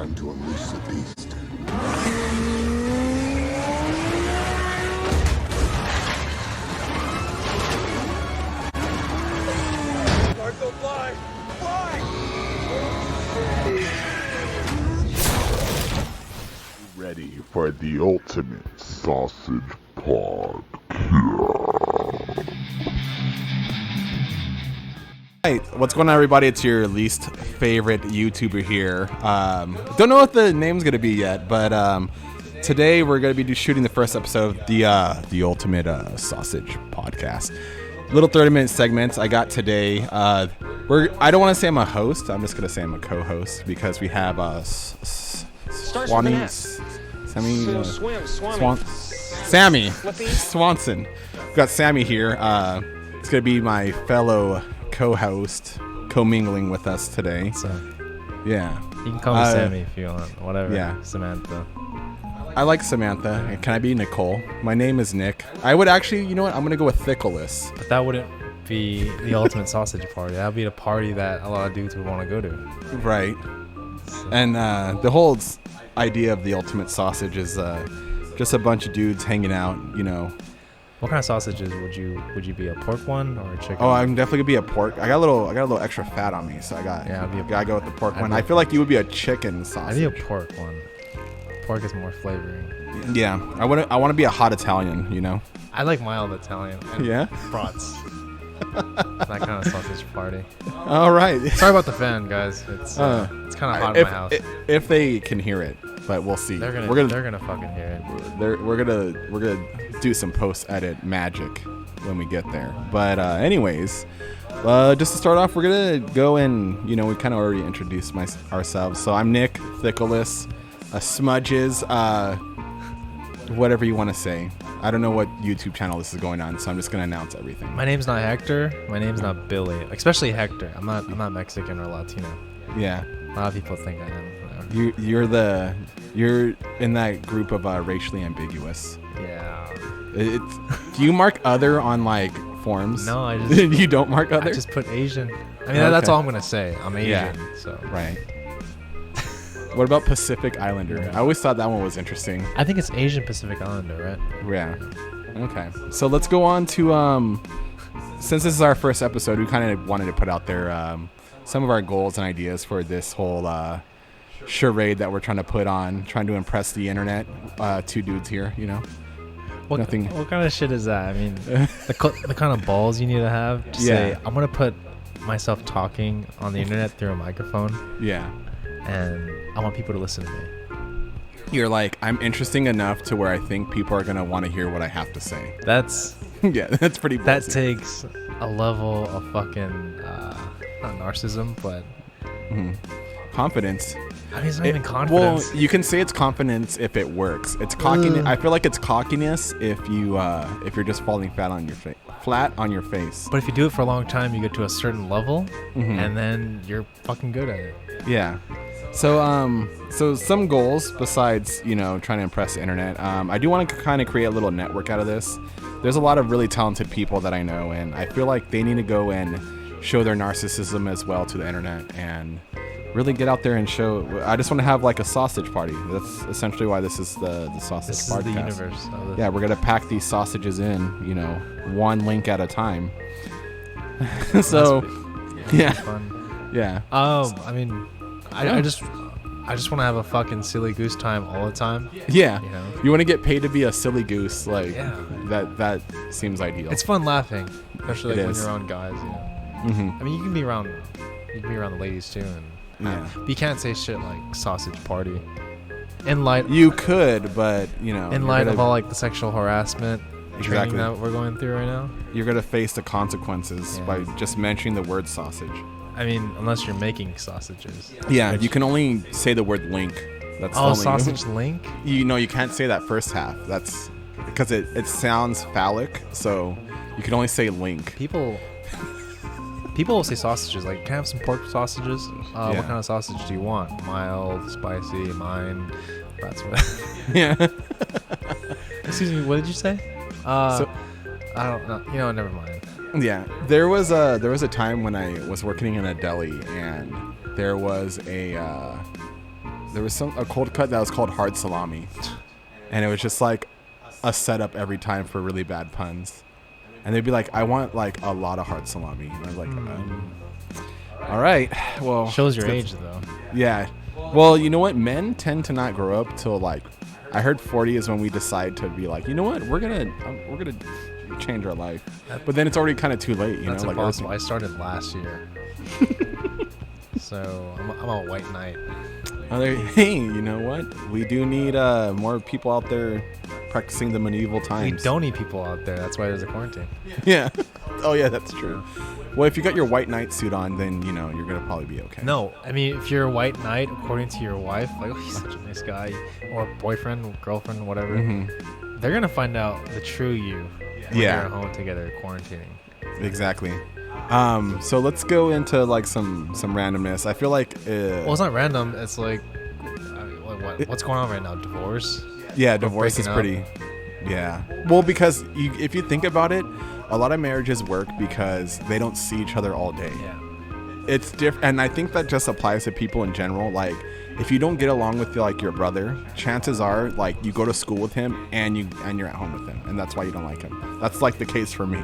time to unleash the beast. Marco, fly! Fly! Ready for the ultimate sausage podcast. Hey, what's going on, everybody? It's your least favorite YouTuber here. Don't know what the name's gonna be yet, but today we're gonna be shooting the first episode of the ultimate sausage podcast. Little 30-minute segments I got today. I don't want to say I'm a host. I'm just gonna say I'm a co-host because we have Sammy Swanson. We got Sammy here. It's gonna be my fellow co-host, co-mingling with us today. So, yeah. you can call me Sammy if you want. Whatever. Yeah. Samantha. I like Samantha. Can I be Nicole? My name is Nick. I would actually, you know what? I'm going to go with Thickless. But that wouldn't be the ultimate sausage party. That would be the party that a lot of dudes would want to go to. Right. And the whole idea of the ultimate sausage is just a bunch of dudes hanging out, you know. What kind of sausages would you be? A pork one or a chicken? Oh, I'm definitely gonna be a pork. I got a little extra fat on me, so gotta go with the pork one. I feel like you would be a chicken sausage. I'd be a pork one. Pork is more flavoring. Yeah, I want to be a hot Italian, you know. I like mild Italian. And Yeah? brats. That kind of sausage party. All right. Sorry about the fan, guys. It's kind of hot in my house. If they can hear it, but we'll see. They're gonna fucking hear it. We're gonna do some post-edit magic when we get there. But anyways, just to start off, we're gonna go and we kind of already introduced ourselves. So I'm Nick Thickless, Smudges, whatever you want to say. I don't know what YouTube channel this is going on, so I'm just gonna announce everything. My name's not Hector. My name's not Billy. Especially Hector. I'm not Mexican or Latino. Yeah. A lot of people think I am. You're in that group of racially ambiguous. Yeah. Do you mark other on like forms? No, I just you don't mark other. I just put Asian. I mean, that's all I'm gonna say. I'm Asian. Yeah. So Right. What about Pacific Islander? I always thought that one was interesting. I think it's Asian Pacific Islander, right? Yeah. Okay. So let's go on to since this is our first episode, we kind of wanted to put out there some of our goals and ideas for this whole charade that we're trying to put on, trying to impress the internet. Two dudes here, you know. What kind of shit is that? I mean, the kind of balls you need to have to say, I'm gonna put myself talking on the internet through a microphone. Yeah. And I want people to listen to me. You're like, I'm interesting enough to where I think people are gonna want to hear what I have to say. That's yeah, that's pretty. Ballsy. That takes a level of fucking not narcissism, but confidence. I mean, it's not even confidence. Well, you can say it's confidence if it works. It's cockiness. I feel like it's cockiness if you're just falling flat on your face. But if you do it for a long time, you get to a certain level, and then you're fucking good at it. Yeah. So some goals besides trying to impress the internet. I do want to kind of create a little network out of this. There's a lot of really talented people that I know, and I feel like they need to go and show their narcissism as well to the internet and really get out there and show. I just want to have like a sausage party. That's essentially why this is the sausage this podcast. Is the universe. Yeah, we're gonna pack these sausages in, one link at a time. So, yeah, fun. Yeah. I mean, I just want to have a fucking silly goose time all the time. Yeah. You want to get paid to be a silly goose, like that seems ideal. It's fun laughing, especially when you're around guys. Mm-hmm. I mean, you can be around the ladies too, and but you can't say shit like sausage party. You could, but in light of all like the sexual harassment training that we're going through right now, you're gonna face the consequences by just mentioning the word sausage. I mean, unless you're making sausages. Yeah, you can only say the word link. That's the only sausage link. You can't say that first half. That's because it sounds phallic. So you can only say link. People will say sausages. Like, can I have some pork sausages? What kind of sausage do you want? Mild, spicy, mine. That's what. Yeah. Excuse me. What did you say? I don't know. Never mind. Yeah, there was a time when I was working in a deli, and there was a there was a cold cut that was called hard salami, and it was just like a setup every time for really bad puns. And they'd be like, I want like a lot of hard salami. And I was like, all right, well. Shows your age though. Yeah. Well, you know what? Men tend to not grow up till like, I heard 40 is when we decide to be like, you know what? We're gonna change our life. But then it's already kind of too late. That's like impossible. I started last year. So I'm a white knight. Hey, you know what? We do need more people out there practicing the medieval We times. don't need people out there. That's why there's a quarantine. Yeah. Oh yeah, that's true. Well, if you got your white knight suit on, then you know you're gonna probably be okay. No, I mean if you're a white knight, according to your wife, like, oh, he's such a nice guy, or boyfriend, girlfriend, whatever, they're gonna find out the true you when you're at home together quarantining. Exactly. So let's go into like some randomness. I feel like Well, it's not random. It's like what's going on right now? Divorce? yeah, divorce is breaking pretty. Yeah. Well, because if you think about it, a lot of marriages work because they don't see each other all day. Yeah. It's different, and I think that just applies to people in general. Like, if you don't get along with like your brother, chances are like you go to school with him and you're at home with him, and that's why you don't like him. That's like the case for me.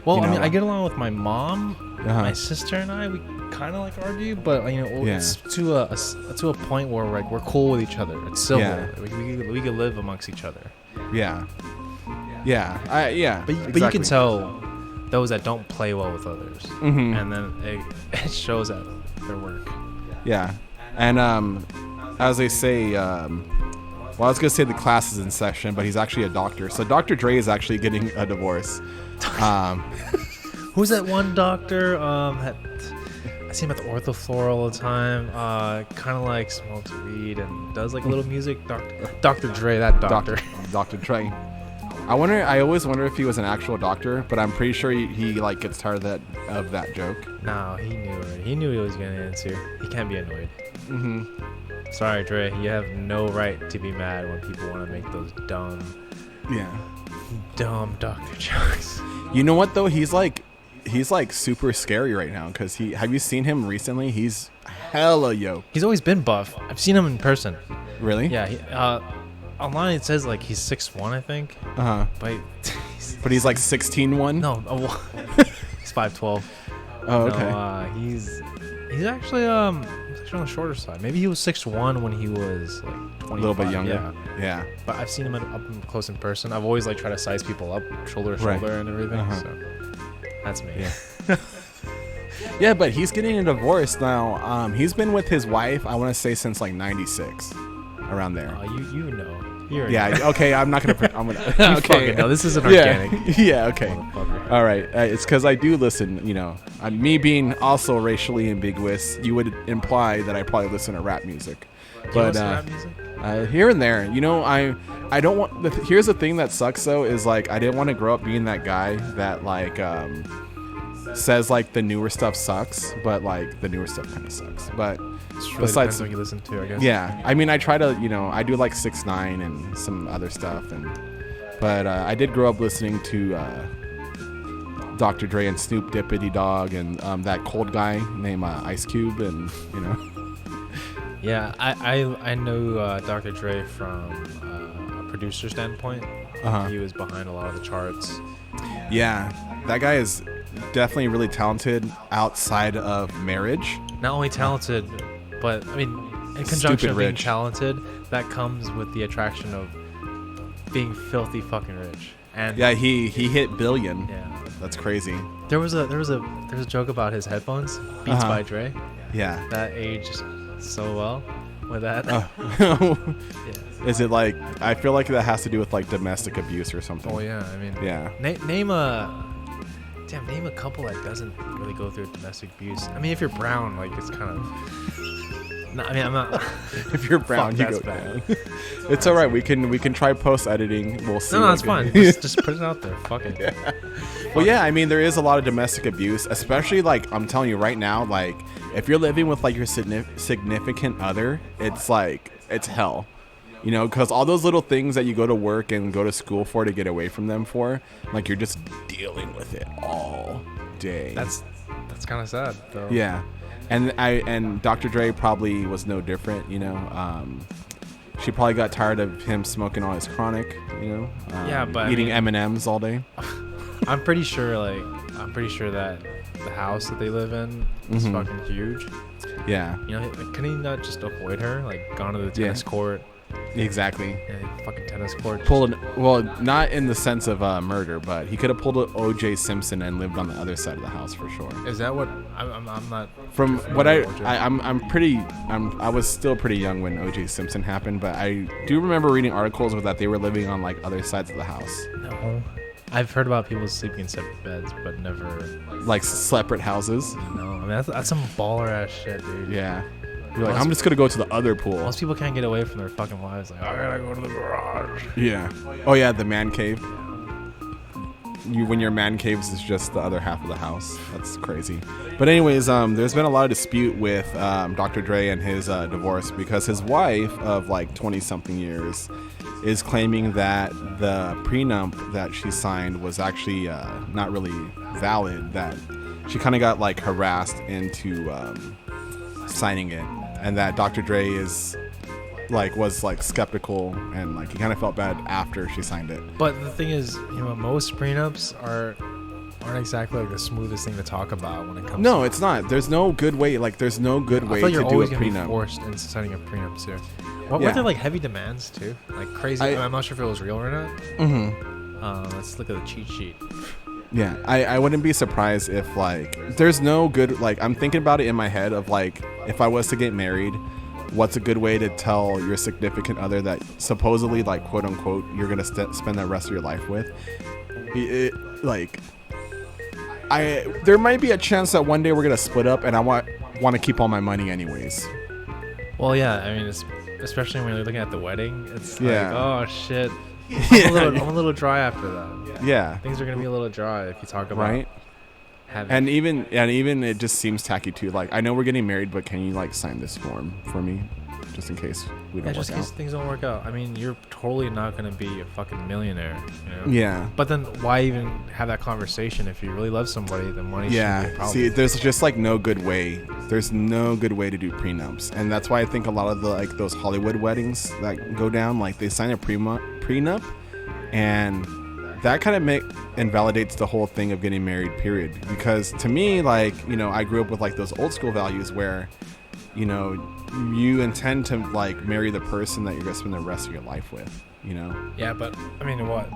Well, you know, I mean, I get along with my mom, my sister, and I. We kind of like argue, but you know, it's to a point where we're cool with each other. It's civil. Yeah. We can live amongst each other. Yeah. Yeah. Yeah. But you can tell those that don't play well with others, and then it shows at their work. Yeah. And as they say, well, I was gonna say the class is in session, but he's actually a doctor. So Dr. Dre is actually getting a divorce. Who's that one doctor? I see him at the ortho floor all the time. Kind of like smokes weed and does like a little music. Dr. Dre, that doctor. Dr. Dre. I always wonder if he was an actual doctor, but I'm pretty sure he like gets tired of that joke. No, he knew it. He knew what he was getting into. He can't be annoyed. Sorry, Dre. You have no right to be mad when people want to make those dumb doctor jokes. You know what though? He's like super scary right now because have you seen him recently? He's hella yoked. He's always been buff. I've seen him in person. Really? Yeah. Online it says like he's 6'1", I think. But he's like 16'1". No, he's 5'12". Oh, okay. No, he's actually on the shorter side. Maybe he was 6'1" when he was like 25. A little bit younger. Yeah. But I've seen him up close in person. I've always like tried to size people up, shoulder to shoulder, and everything. So that's me. Yeah. Yeah, but he's getting a divorce now. He's been with his wife, I want to say, since like '96, around there. You know. Okay. I'm not gonna. I'm gonna. Okay. No, this isn't organic. Yeah. Okay. All right. It's because I do listen. You know, me being also racially ambiguous, you would imply that I probably listen to rap music. But rap music? here and there, you know, I don't want. Here's the thing that sucks though is like I didn't want to grow up being that guy that like says like the newer stuff sucks, but like the newer stuff kind of sucks. But Really besides what you listen to, I guess. yeah, I mean, I try to, you know, I do like 6ix9ine and some other stuff, but I did grow up listening to Dr. Dre and Snoop Dippity Dog and that cold guy named Ice Cube, and you know. Yeah, I know Dr. Dre from a producer standpoint. He was behind a lot of the charts. Yeah, that guy is definitely really talented outside of marriage. Not only talented, but I mean, in conjunction with being talented, that comes with the attraction of being filthy fucking rich. And yeah, he hit billion. Yeah, that's crazy. There was a joke about his headphones, Beats by Dre. Yeah, that aged so well with that. Yeah. Is it like, I feel like that has to do with like domestic abuse or something? Oh yeah, I mean, yeah. Name a couple that doesn't really go through domestic abuse. I mean, if you're brown, like it's kind of. No, I mean, I'm not. If you're brown, you go down. It's all right. We can try post editing. We'll see. No, it's fine. Just put it out there. Fuck it. Yeah. Well, yeah. I mean, there is a lot of domestic abuse, especially like I'm telling you right now. Like, if you're living with like your significant other, it's like it's hell. You know, because all those little things that you go to work and go to school for to get away from them for, like you're just dealing with it all day. That's kind of sad, though. Yeah. And Dr. Dre probably was no different, you know. She probably got tired of him smoking all his chronic, you know. Yeah, but eating M&Ms all day. I'm pretty sure that the house that they live in is fucking huge. Yeah. You know, can he not just avoid her? Like, gone to the tennis court. Exactly. Yeah, fucking tennis court. Well, not in the sense of murder, but he could have pulled an O.J. Simpson and lived on the other side of the house for sure. Is that what I'm not? From what I was still pretty young when O.J. Simpson happened, but I do remember reading articles that they were living on like other sides of the house. No, I've heard about people sleeping in separate beds, but never like separate houses. No, I mean that's some baller ass shit, dude. Yeah. You're like, I'm just gonna go to the other pool. Most people can't get away from their fucking wives. Like, I gotta go to the garage. Yeah. Oh yeah, the man cave. When your man caves is just the other half of the house. That's crazy. But anyways, there's been a lot of dispute with Dr. Dre and his divorce because his wife of like 20-something years is claiming that the prenup that she signed was actually not really valid. That she kind of got like harassed into signing it. And that Dr. Dre was skeptical and like he kind of felt bad after she signed it. But the thing is, you know, most prenups aren't exactly like the smoothest thing to talk about when it comes. No, it's not. There's no good way. Like, there's no good way to do a gonna be prenup. forced into signing a prenup too. Were there like heavy demands too? Like crazy. I'm not sure if it was real or not. Mm-hmm. Let's look at the cheat sheet. Yeah, I wouldn't be surprised if like there's no good like I'm thinking about it in my head of like if I was to get married, what's a good way to tell your significant other that supposedly like quote unquote you're gonna spend the rest of your life with? There might be a chance that one day we're gonna split up and I want to keep all my money anyways. Well, yeah, I mean, especially when you're looking at the wedding, it's like, oh shit. I'm a little dry after that. Yeah. Things are gonna be a little dry if you talk about having. And even it just seems tacky too. Like I know we're getting married, but can you like sign this form for me, just in case we don't work just in out? case things don't work out. I mean, you're totally not gonna be a fucking millionaire. You know? Yeah. But then why even have that conversation if you really love somebody? The money. Shouldn't be a problem. See, there's just like no good way. There's no good way to do prenups, and that's why I think a lot of the like those Hollywood weddings that go down, like they sign a prenup, and that kind of invalidates the whole thing of getting married, period. Because to me, like, you know, I grew up with like those old school values where, you know, you intend to like marry the person that you're gonna spend the rest of your life with, you know? Yeah, but I mean, what?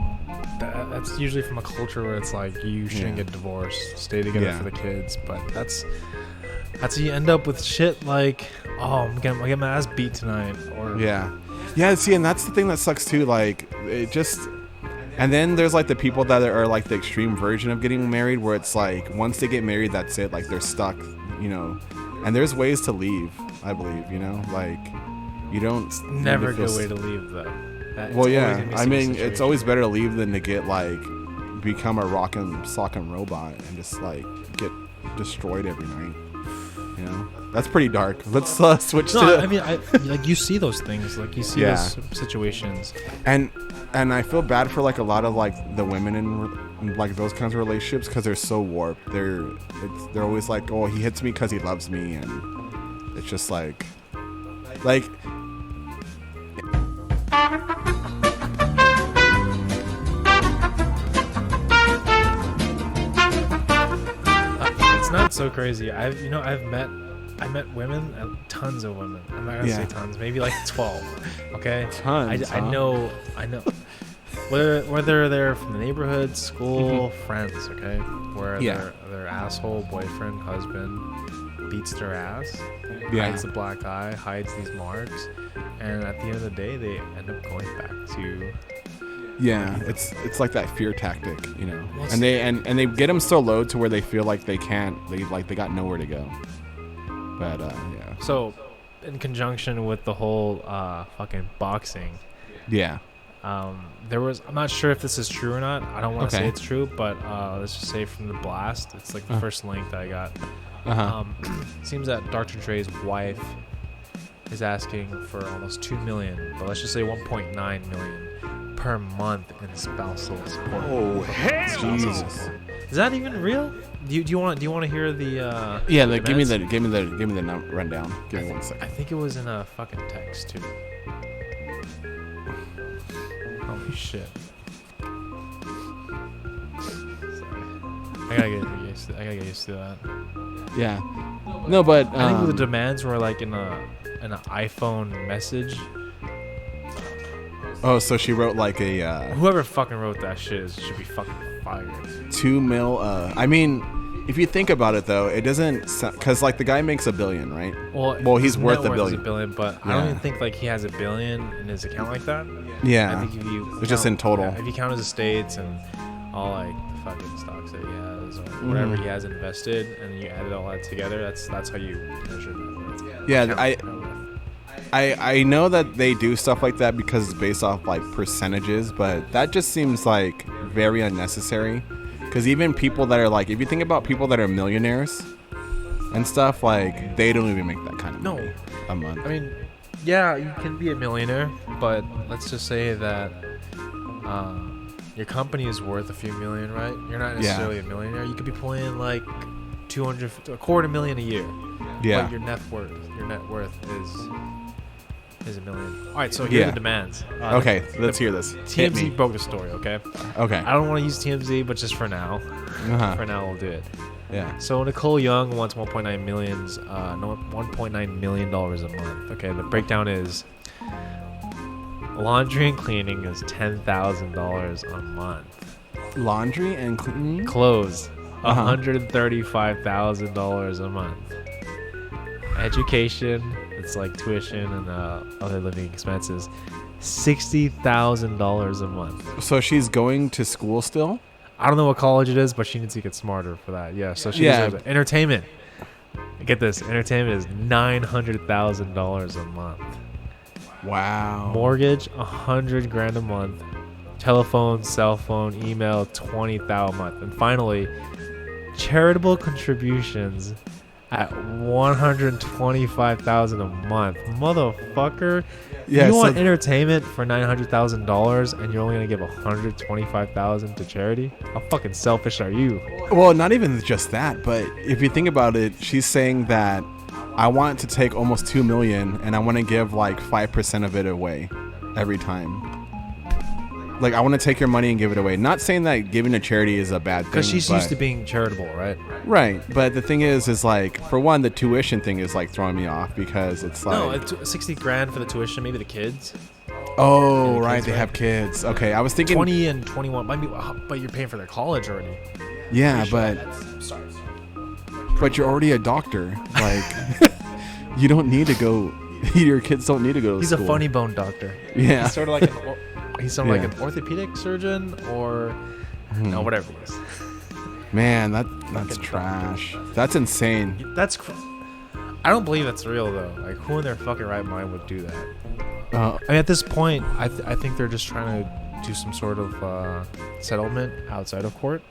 That's usually from a culture where it's like you shouldn't get divorced, stay together for the kids. But that's you end up with shit like, oh, I'm gonna get my ass beat tonight, or see, and that's the thing that sucks too. Like it just. And then there's like the people that are like the extreme version of getting married where it's like once they get married, that's it. Like they're stuck, you know. And there's ways to leave, I believe, you know. Like you don't. It's never a good way to leave though. Well, yeah. I mean, it's always better to leave than to get like become a rockin' sockin' robot and just like get destroyed every night. You know, that's pretty dark. Let's switch to. I mean, like you see those things, like you see those situations, and I feel bad for like a lot of like the women in like those kinds of relationships because they're so warped. They're always like, oh, he hits me because he loves me, and it's just like. It's not so crazy. I met women, tons of women. I'm not gonna say tons, maybe like 12. Okay, tons. I know. Whether they're from the neighborhood, school, friends. Okay, where their asshole boyfriend, husband beats their ass, hides the black eye, hides these marks, and at the end of the day, they end up going back to. Yeah, it's like that fear tactic, you know, and they get them so low to where they feel like they got nowhere to go. But yeah. So, in conjunction with the whole fucking boxing. Yeah. There was. I'm not sure if this is true or not. I don't want to say it's true, but let's just say from the blast, it's like the first link that I got. Seems that Dr. Dre's wife is asking for almost $2 million, but let's just say 1.9 million per month in spousal support. Oh, hell! Jesus. Is that even real? Do you want to hear the? Yeah, the give me demands? the rundown. Give me one I second. think it was in a fucking text too. Holy shit! I gotta get used to that. Yeah. No, but I think the demands were like in an iPhone message. oh, so she wrote like a Whoever fucking wrote that shit should be fucking fired. 2 mil. I mean, if you think about it though, it doesn't because like the guy makes $1 billion, right? Well, he's his worth net $1 is billion. but I don't even think like he has $1 billion in his account like that. Yeah. I think if you It's just in total. if you count his estates and all like the fucking stocks that he has or whatever he has invested, and you add it all that together, that's how you measure net worth. Yeah, Count net worth. I know that they do stuff like that because it's based off like percentages, but that just seems like very unnecessary. Because even people that are like, if you think about people that are millionaires and stuff, like they don't even make that kind of money a month. I mean, yeah, you can be a millionaire, but let's just say that your company is worth a few million, right? You're not necessarily a millionaire. You could be pulling like $250,000 a year. Yeah. But your net worth is $1 million. All right, so here are the demands. Okay, let's hear this. Hit me. TMZ broke the story. Okay. Okay. I don't want to use TMZ, but just for now. Uh-huh. For now, we'll do it. Yeah. So Nicole Young wants $1.9 million a month. Okay, the breakdown is laundry and cleaning is $10,000 a month. Laundry and cleaning? Clothes, Uh-huh. $135,000 a month. Education, it's like tuition and other living expenses, $60,000 a month. So she's going to school still? I don't know what college it is, but she needs to get smarter for that. Yeah, so she deserves it. Entertainment. Get this, entertainment is $900,000 a month. Wow. Mortgage, $100,000 a month. Telephone, cell phone, email, $20,000 a month. And finally, charitable contributions at $125,000 a month. Motherfucker. Yeah, You so want entertainment for $900,000 and you're only gonna give $125,000 to charity? How fucking selfish are you? well, not even just that, but if you think about it, she's saying that I want to take almost $2 million and I want to give like 5% of it away every time. Like, I want to take your money and give it away. Not saying that giving to charity is a bad thing. Because she's used to being charitable, right? Right. But the thing is like, for one, the tuition thing is like throwing me off because it's like. No, it's $60,000 for the tuition, maybe the kids. Oh, the right. kids, They right? have kids. Okay. I was thinking. 20 and 21. Might be, but you're paying for their college already. Yeah, but you're already a doctor. Like, you don't need to go. Your kids don't need to go to He's school. a funny bone doctor. Yeah. He's sort of like like Yeah. an orthopedic surgeon or no, whatever he is. Man, that's trash. That's insane. That's. I don't believe that's real though. Like, who in their fucking right mind would do that? I mean, at this point, I think they're just trying to do some sort of settlement outside of court.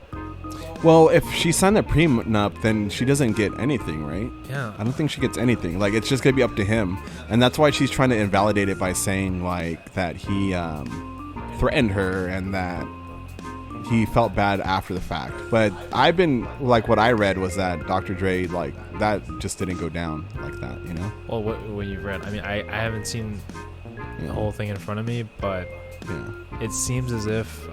Well, if she signed a prenup, then she doesn't get anything, right? Yeah. I don't think she gets anything. Like, it's just gonna be up to him, and that's why she's trying to invalidate it by saying like that he threatened her and that he felt bad after the fact. But I've been like, what I read was that Dr. Dre, like, that just didn't go down like that, you know? Well, what you've read? I mean, I haven't seen Yeah. the whole thing in front of me, but Yeah. it seems as if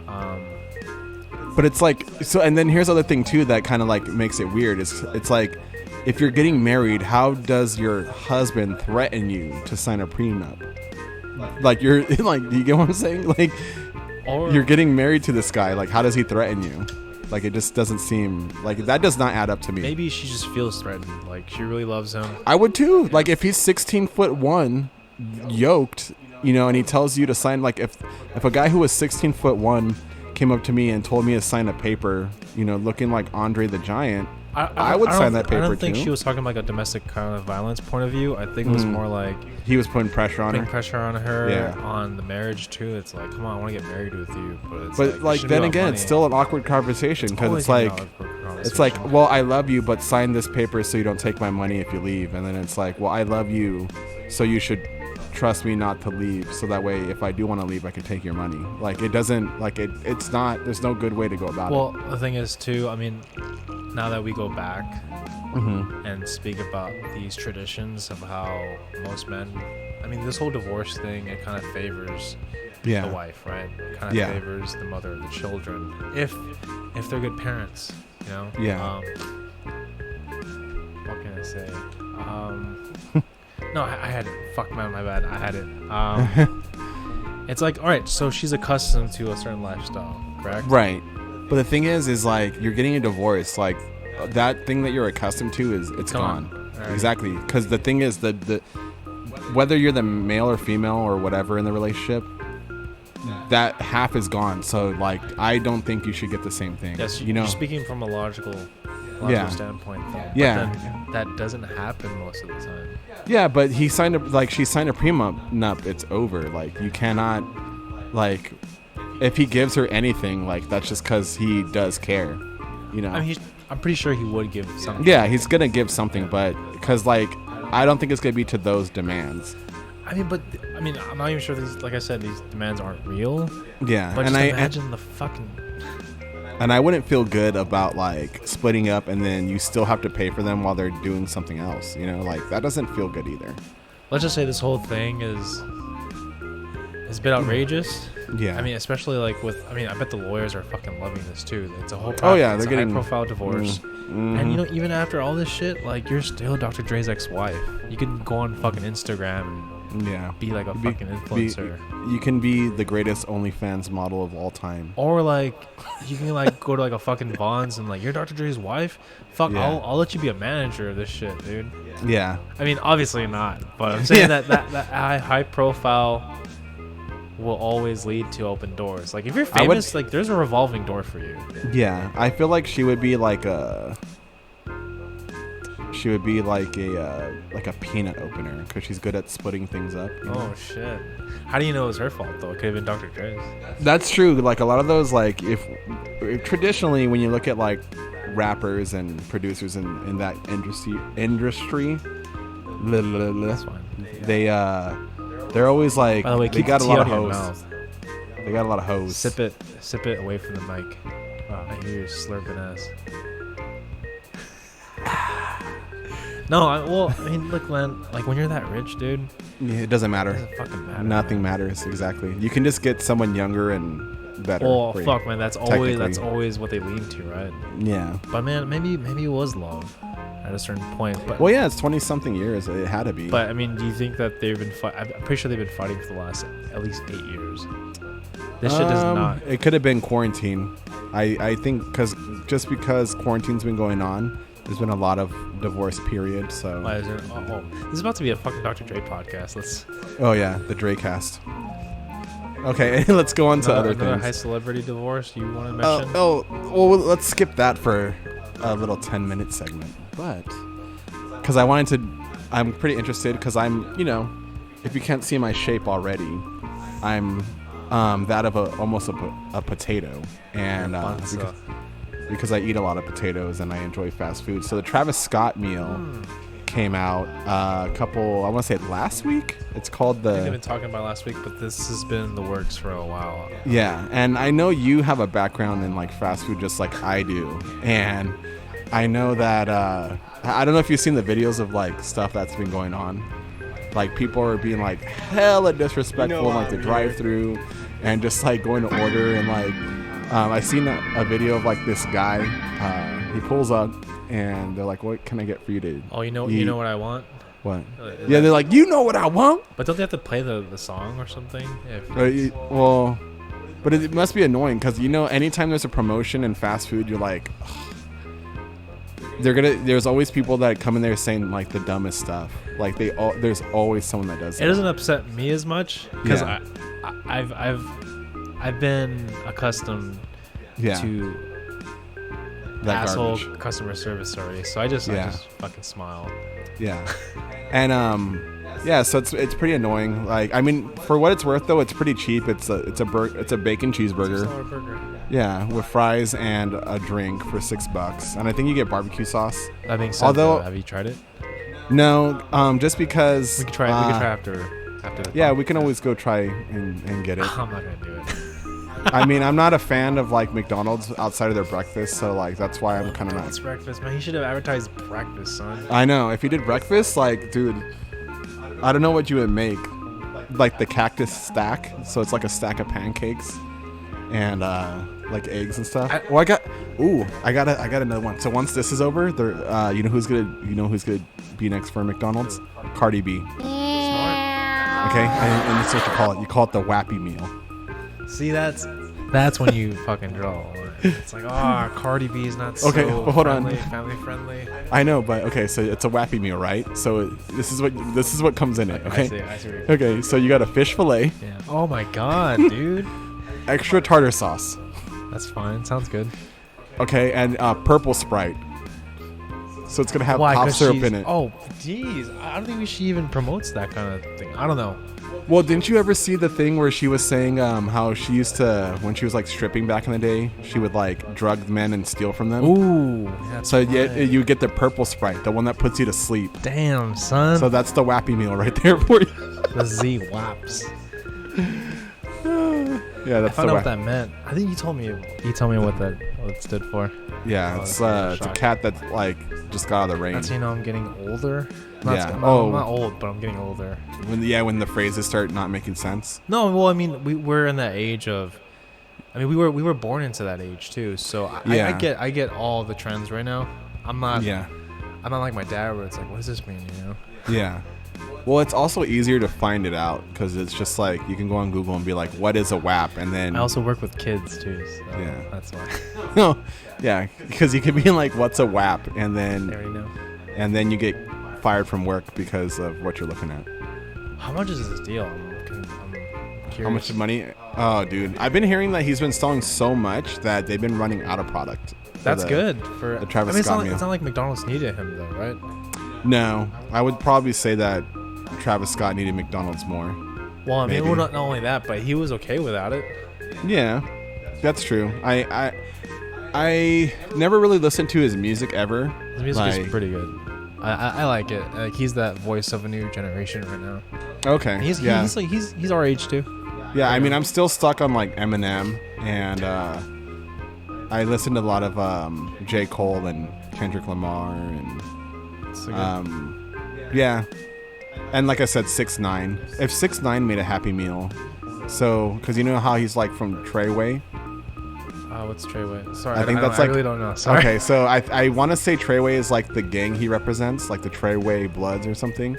But it's like, so, and then here's the other thing too that kind of like makes it weird. It's like, if you're getting married, how does your husband threaten you to sign a prenup? Like, you're like, do you get what I'm saying? Like, or you're getting married to this guy. Like, how does he threaten you? Like, it just doesn't seem like that does not add up to me. maybe she just feels threatened. Like, she really loves him. I would too. Like, if he's 16'1", yoked, you know, and he tells you to sign, like, if a guy who was 16'1" came up to me and told me to sign a paper, you know, looking like Andre the Giant, I would sign that paper I don't think too. she was talking like a domestic kind of violence point of view. I think it was more like He was putting pressure on putting her. pressure on her, Yeah. on the marriage too. It's like, come on, I want to get married with you, but it's But like it shouldn't then be about again, money. it's still an awkward conversation because Always it's an like awkward it's like, conversation. well, I love you, but sign this paper so you don't take my money if you leave. And then it's like, well, I love you, so you should trust me not to leave, so that way if I do want to leave, I could take your money. Like, it doesn't, like, it's not, there's no good way to go about it. Well, the thing is too, I mean, now that we go back Mm-hmm. and speak about these traditions of how most men, I mean, this whole divorce thing, it kind of favors Yeah. the wife, right? It kind of Yeah. favors the mother of the children, if they're good parents, you know. Yeah. What can I say? No, I had it. Fuck, man, my bad. I had it. It's like, all right, so she's accustomed to a certain lifestyle, correct? Right. But the thing is like, you're getting a divorce. Like, that thing that you're accustomed to it's gone. Right. Exactly. Because the thing is that whether you're the male or female or whatever in the relationship, that half is gone. So, like, I don't think you should get the same thing. Yes, you know. you're speaking from a logical Yeah. standpoint, though. But Yeah. then that doesn't happen most of the time. Yeah, but she signed a prenup. It's over. Like, you cannot, like, if he gives her anything, like, that's just because he does care, you know. I mean, I'm pretty sure he would give something. Yeah, he's gonna give something, but because, like, I don't think it's gonna be to those demands. I mean, but I'm not even sure these. Like I said, these demands aren't real. Yeah, But and just I imagine the fucking. and I wouldn't feel good about, like, splitting up and then you still have to pay for them while they're doing something else. You know, like, that doesn't feel good either. Let's just say this whole thing is a bit outrageous. Yeah. I mean, especially like with. I mean, I bet the lawyers are fucking loving this too. It's a whole. Oh, yeah, it's they're a getting- high-profile divorce. Mhm. And you know, even after all this shit, like, you're still Dr. Dre's ex-wife. You can go on fucking Instagram and Yeah. be like a fucking influencer. You can be the greatest OnlyFans model of all time. Or like, you can like go to like a fucking Vons and like, you're Dr. Dre's wife. Fuck, Yeah. I'll let you be a manager of this shit, dude. Yeah. I mean, obviously not, but I'm saying Yeah. that high profile will always lead to open doors. Like, if you're I would- famous, like, there's a revolving door for you. Yeah. I feel like she would be like a. She would be like a peanut opener because she's good at splitting things up. You know? Oh shit! How do you know it was her fault though? It could have been Dr. Dre's. That's true. Like, a lot of those, like, if traditionally when you look at, like, rappers and producers in that industry, That's fine. they're always like, By the way, they keep got the a tea lot of out of your hoes. mouth. They got a lot of hoes. Sip it away from the mic. I hear your slurping ass. No, I mean, look, man. Like, when you're that rich, dude, Yeah, it doesn't it matter. doesn't fucking matter. Nothing man. matters, exactly. You can just get someone younger and better. Oh for you, fuck, man. That's technically. always what they lean to, right? Yeah. But man, maybe it was love at a certain point. But Well, yeah, it's 20-something years. It had to be. But I mean, do you think that they've been? I'm pretty sure they've been fighting for the last at least 8 years. This shit does not. It could have been quarantine. I think just because quarantine's been going on, there's been a lot of divorce period. So. Why is there, this is about to be a fucking Dr. Dre podcast. Let's Oh yeah, the Drakecast. Okay, let's go on to other another high things. celebrity divorce you want to mention? Well, let's skip that for a little 10-minute segment. But because I'm pretty interested because I'm, you know, if you can't see my shape already, I'm that of almost a potato, and because I eat a lot of potatoes and I enjoy fast food. So the Travis Scott meal came out I want to say last week. It's called I think they've the been talking about last week, but this has been in the works for a while. yeah, and I know you have a background in, like, fast food just like I do, and I know that I don't know if you've seen the videos of, like, stuff that's been going on. Like, people are being, like, hella disrespectful in, like, the drive-through and just, like, going to order and, like, I seen a video of, like, this guy. He pulls up and they're like, "What can I get for you to?" Oh, you know eat?" what I want? What? Is Yeah, that- they're like, "You know what I want?" But don't they have to play the song or something? Well, but it must be annoying because, you know, anytime there's a promotion in fast food, you're like, there's always people that come in there saying, like, the dumbest stuff. Like, there's always someone that does It that. doesn't upset me as much because Yeah. I've been accustomed Yeah, to that asshole garbage. customer service already, so I just fucking smile. Yeah, and yeah, so it's pretty annoying. Like, I mean, for what it's worth though, it's pretty cheap. It's a bacon cheeseburger. $6 burger. Yeah, with fries and a drink for $6, and I think you get barbecue sauce. That being said, Although- have you tried it? No, just because We could try after After the Yeah, we can always go try and get it. I'm not gonna do it. I mean, I'm not a fan of like McDonald's outside of their breakfast, so like that's why I'm kind of It's not. breakfast, man. He should have advertised breakfast, son. I know. If you did breakfast, like, dude, I don't know what you would make. Like the cactus stack, so it's like a stack of pancakes and like eggs and stuff. I got another one. So once this is over, there, you know who's gonna be next for McDonald's? Cardi B. Smart. Okay, and that's what you call it. You call it the Wappy Meal. See, that's when you fucking draw. a line. It's like, Cardi B is not so Okay, but hold on. family friendly. I know, but okay, so it's a Wappy Meal, right? So this is what comes in it. Okay. I see. Okay, so you got a fish fillet, Yeah. Oh my god, dude. extra tartar sauce, That's fine. Sounds good. okay, and purple Sprite. So it's gonna have Why? pop 'Cause syrup she's- in it. Oh, jeez. I don't think she even promotes that kind of thing. I don't know. Well, didn't you ever see the thing where she was saying how she used to, when she was like stripping back in the day, she would like drug men and steal from them? Ooh. That's So right. you get the purple Sprite, the one that puts you to sleep. Damn, son. So that's the Wappy Meal right there for you. The Z Waps. Yeah, I that's found the out what Wappy. that meant. I think you told me what it stood for. Yeah, Oh, it's that's a shock. cat that like just got out of the rain. That's I'm getting older. Yeah. I'm Oh. not old, but I'm getting older. When the phrases start not making sense. No, well, I mean, we're in that age of. I mean, we were born into that age too. So Yeah. I get all the trends right now. I'm not like my dad, where it's like, what does this mean? You know? Yeah. Well, it's also easier to find it out because it's just like you can go on Google and be like, "What is a WAP?" And then I also work with kids too. So Yeah. that's why no, yeah, because you can be like, "What's a WAP?" and I then already know. you get fired from work because of what you're looking at. How much is this deal? I'm curious. How much money? Oh, dude, I've been hearing that he's been selling so much that they've been running out of product. for That's the- good for the Travis it's Scott not, meal. it's not like McDonald's needed him though, right? No, I would probably say that Travis Scott needed McDonald's more. Well, I mean, Maybe. well, not only that, but he was okay without it. Yeah, that's true. I never really listened to his music ever. His music Like- is pretty good. I like it. Like he's that voice of a new generation right now. Okay. And he's yeah. he's our age too. Yeah, I mean, I'm still stuck on like Eminem, and I listened to a lot of J. Cole and Kendrick Lamar, and So good. yeah, and like I said, 6ix9ine. If 6ix9ine made a Happy Meal, so because you know how he's like from Treyway. What's Treyway? Sorry, I think that's I like really don't know. Sorry. Okay, so I want to say Treyway is like the gang he represents, like the Treyway Bloods or something.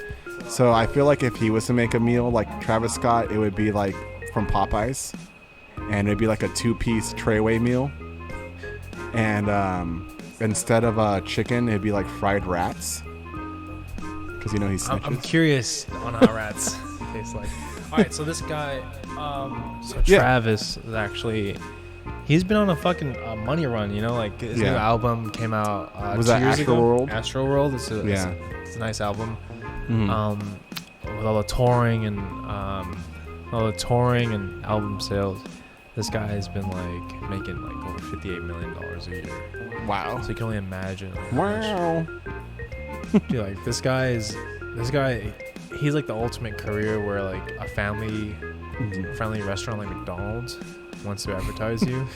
So I feel like if he was to make a meal like Travis Scott, it would be like from Popeyes, and it'd be like a 2-piece Treyway meal. And instead of chicken, it'd be like fried rats, because you know he snitches. I'm curious on how rats taste like. All right, so this guy, so Yeah. Travis is actually. He's been on a fucking money run, you know. Like his new Yeah. album came out Was 2 that years ago. Astroworld? Astroworld. It's Yeah. it's a nice album. Mhm. With all the touring and album sales, this guy has been like making like over $58 million a year. Wow. So you can only imagine. Like, how much- Wow. Dude, like this guy, he's like the ultimate career where like a family-friendly restaurant like McDonald's wants to advertise you.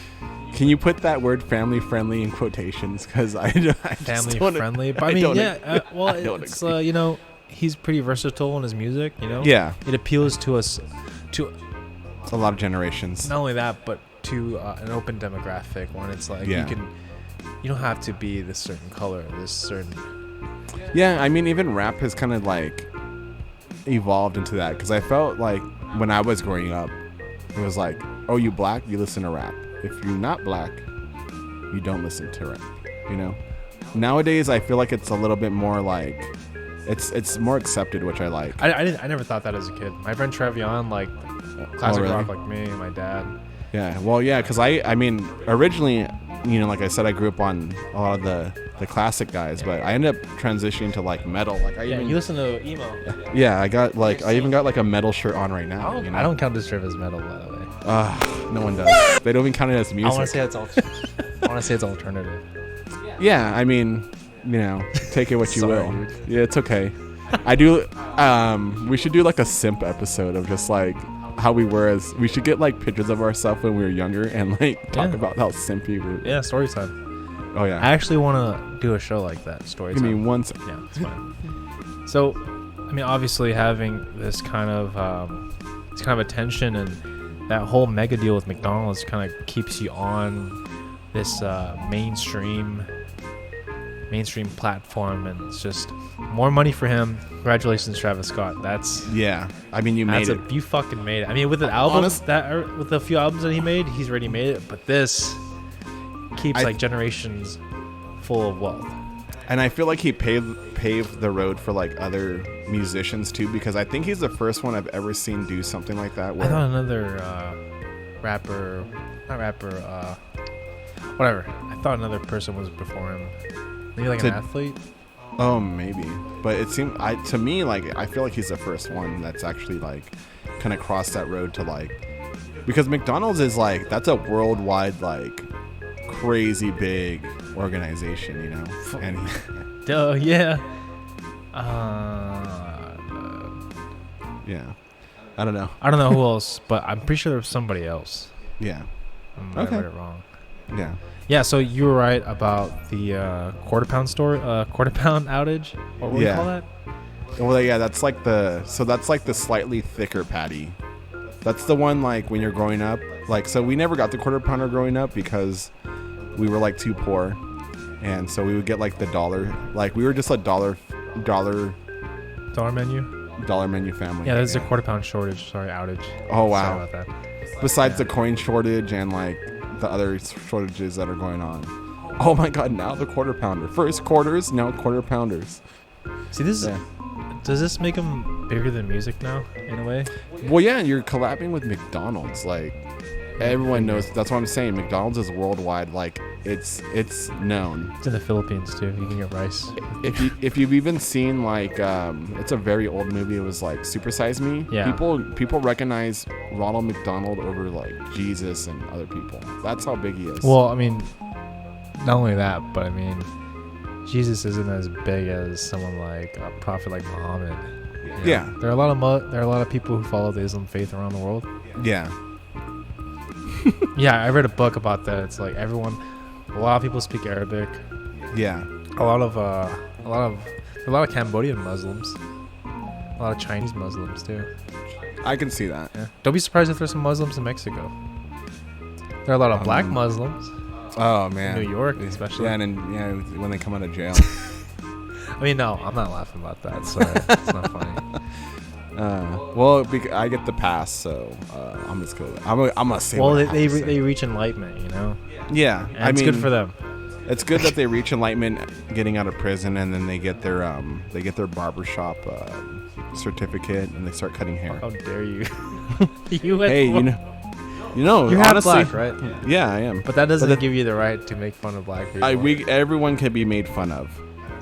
Can you put that word "family friendly" in quotations? Because I just Family don't- friendly, but I I mean, don't yeah. agree. Well, I don't it's agree. you know, he's pretty versatile in his music. You know, Yeah, it appeals to us, to a lot of generations. not only that, but to an open demographic. When it's like Yeah. you don't have to be this certain color, this certain. Yeah, I mean, even rap has kind of like evolved into that, because I felt like when I was growing up, it was like, oh, you black, you listen to rap. If you're not black, you don't listen to rap. You know. Nowadays, I feel like it's a little bit more like it's more accepted, which I like. I never thought that as a kid. My friend Trevion, like classic really? rock, like me and my dad. Yeah, well, yeah, because I mean, originally, you know, like I said, I grew up on a lot of the classic guys, but I ended up transitioning to like metal. Like Yeah, you listen to emo. yeah, I even got like a metal shirt on right now. You know? I don't count this trip as metal, by the way. No one does. They don't even count it as music. I want to say it's alternative. Yeah, I mean, you know, take it what you Sorry, will. dude. Yeah, it's okay. I do. We should do like a simp episode of just like how we were as. We should get like pictures of ourselves when we were younger and like talk about how simpy we were. Yeah, story time. Oh yeah. I actually want to do a show like that. Story Give time. me 1 second. Yeah, it's fine. So, I mean, obviously having this kind of attention and that whole mega deal with McDonald's kind of keeps you on this mainstream platform, and it's just more money for him. Congratulations, Travis Scott. That's Yeah. I mean, you made it. you fucking made it. I mean, with an album Honest- with a few albums that he made, he's already made it. But this keeps I- like generations full of wealth. And I feel like he paved the road for like other musicians too, because I think he's the first one I've ever seen do something like that. I Where thought another whatever. I thought another person was before him. Maybe like an athlete. Oh, maybe. But it seemed to me like I feel like he's the first one that's actually like kind of crossed that road to like, because McDonald's is like, that's a worldwide like crazy big organization, you know. And Oh yeah. yeah, I don't know. I don't know who else, but I'm pretty sure there was somebody else. Yeah. I Okay. read it wrong. Yeah. Yeah, so you were right about the quarter pound outage. What do we Yeah. call that? Well, yeah, that's like the slightly thicker patty. That's the one like when you're growing up. Like, so we never got the quarter pounder growing up because we were like too poor, and so we would get like the dollar. Like we were just a dollar menu. menu family. Yeah, there's a quarter pound shortage. Sorry, outage. Oh wow. Sorry about that. Besides the coin shortage and like the other shortages that are going on. Oh my God! Now the quarter pounder. First quarters, now quarter pounders. See, this Yeah. does this make them bigger than music now in a way? Well, yeah, you're collabing with McDonald's. Like everyone knows. That's what I'm saying. McDonald's is worldwide. Like it's known. It's in the Philippines too. You can get rice. If you've even seen like it's a very old movie. It was like Super Size Me. Yeah. People recognize Ronald McDonald over like Jesus and other people. That's how big he is. Well, I mean, not only that, but I mean, Jesus isn't as big as someone like a prophet like Muhammad. You know? Yeah. There are a lot of people who follow the Islam faith around the world. Yeah. Yeah, I read a book about that. It's like a lot of people speak Arabic. Yeah. A lot of Cambodian Muslims. A lot of Chinese Muslims too. I can see that. Yeah. Don't be surprised if there's some Muslims in Mexico. There are a lot of black Muslims. Oh man. New York, especially. Yeah, and when they come out of jail. I mean, no, I'm not laughing about that. Sorry, it's not funny. I get the pass, so I'm just gonna. I'm gonna say. Well, what I have they to say. reach enlightenment, you know. Yeah, And it's good for them. It's good that they reach enlightenment getting out of prison, and then they get their barbershop certificate, and they start cutting hair. How dare you? You went Hey, you know, you're half honestly, black, right? Yeah, I am. But that doesn't give you the right to make fun of black people. Everyone can be made fun of.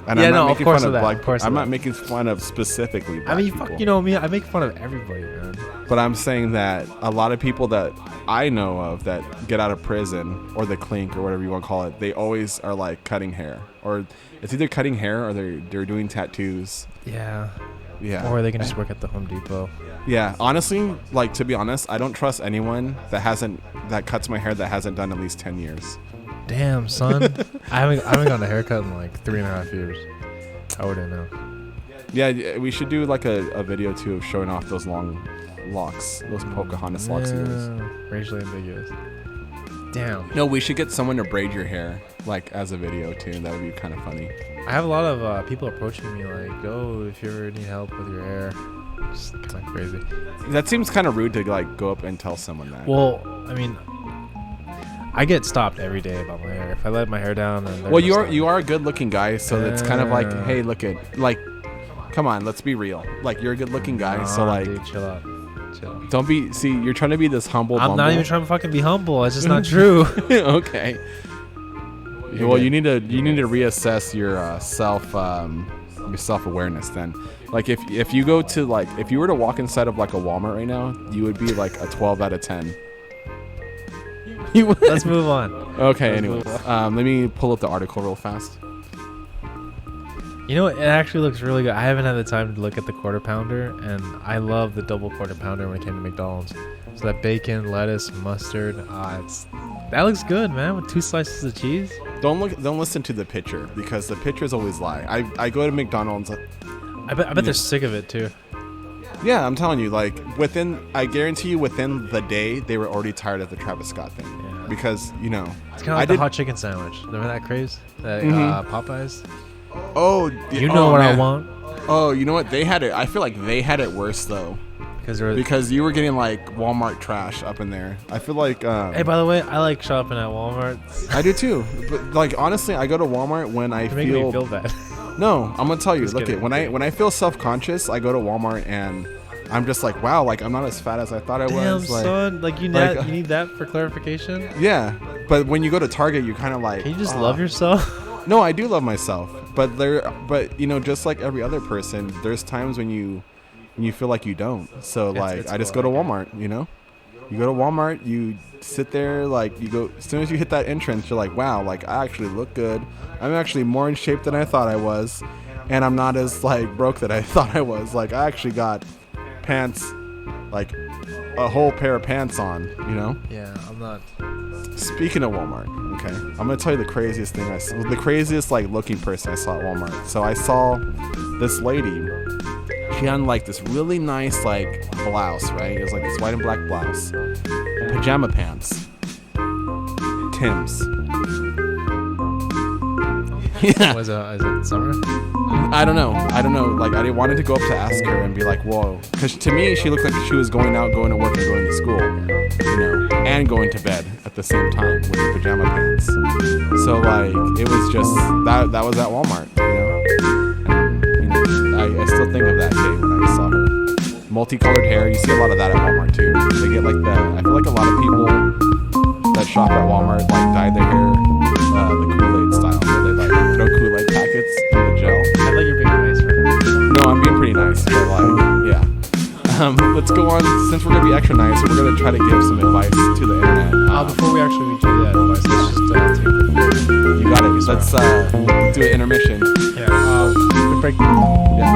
And Yeah, I'm no, not of making course fun of of that, black. of course of I'm that. not making fun of specifically black I mean, people. fuck, you know me. I make fun of everybody, man. But I'm saying that a lot of people that I know of that get out of prison or the clink or whatever you want to call it, they always are like cutting hair, or it's either cutting hair or they're doing tattoos. Yeah. Yeah. Or they can just work at the Home Depot. Yeah. Honestly, like to be honest, I don't trust anyone that cuts my hair that hasn't done at least 10 years. Damn, son. I haven't gotten a haircut in like 3.5 years. I wouldn't know. Yeah, we should do like a video too of showing off those long locks, those Pocahontas locks of yours. Racially ambiguous. Damn. No, we should get someone to braid your hair like as a video too. That would be kind of funny. I have a lot of people approaching me like, "Oh, if you ever need help with your hair," just kind of crazy. That seems kind of rude to like go up and tell someone that. Well, I mean, I get stopped every day about my hair. If I let my hair down, then Well, you are a good-looking guy, so it's kind of like, hey, look at like, come on, let's be real. Like you're a good-looking guy, so like, dude, chill out. don't be. See, you're trying to be this humble. I'm not bumble. even trying to fucking be humble. It's just not true. Okay. You're Well, good. you need to reassess your self-awareness then. Like if you go to like if you were to walk inside of like a Walmart right now, you would be like a 12 out of 10. You would. Let's move on. Okay, Let's anyways. move Let me pull up the article real fast. You know, it actually looks really good. I haven't had the time to look at the quarter pounder, and I love the double quarter pounder when it came to McDonald's. So that bacon, lettuce, mustard, that looks good, man. With 2 slices of cheese. Don't listen to the picture because the pictures always lie. I go to McDonald's. I bet they're sick of it too. Yeah, I'm telling you, like I guarantee you, within the day, they were already tired of the Travis Scott thing. Yeah. Because it's kind of like the hot chicken sandwich. Remember that craze? That Popeyes. Oh, You know what I want? Oh, you know what? They had it. I feel like they had it worse though. Because you were getting like Walmart trash up in there. I feel like. Hey, by the way, I like shopping at Walmart. I do too. But like honestly, I go to Walmart when I You're making me feel bad. No, I'm gonna tell you. Just Look, kidding. when I feel self-conscious, I go to Walmart and I'm just like, wow, like I'm not as fat as I thought I Damn, was. Like, son, like you need that for clarification. yeah, but when you go to Target, you kind of like. Can you just love yourself? No, I do love myself, but you know, just like every other person, there's times when you feel like you don't. So like, I just go to Walmart. You know, you go to Walmart, you sit there, like you go. As soon as you hit that entrance, you're like, wow, like I actually look good. I'm actually more in shape than I thought I was, and I'm not as like broke that I thought I was. Like I actually got pants, like a whole pair of pants on. You know. Yeah, I'm not. Speaking of Walmart, okay, I'm gonna tell you the craziest thing I saw. The craziest like looking person I saw at Walmart. So I saw this lady. She had like this really nice like blouse, right? It was like this white and black blouse, pajama pants, Tim's. Yeah. Is it summer? I don't know. Like I wanted to go up to ask her and be like, whoa, because to me she looked like she was going out, going to work, and going to school, you know, and going to bed at the same time with the pajama pants. So like it was just that was at Walmart, you know. And, I still think of that day when I saw her. Multicolored hair, you see a lot of that at Walmart too. They get like I feel like a lot of people that shop at Walmart like dye their hair the Kool-Aid style, where they like throw Kool-Aid packets in the gel. I thought you were being nice for her. No, I'm being pretty nice, but like, yeah. Let's go on. Since we're gonna be extra nice, we're gonna try to give some advice to the internet. Before we actually do that advice, let's just take a break. You got it. Let's do an intermission. Yeah. Quick break. Yeah.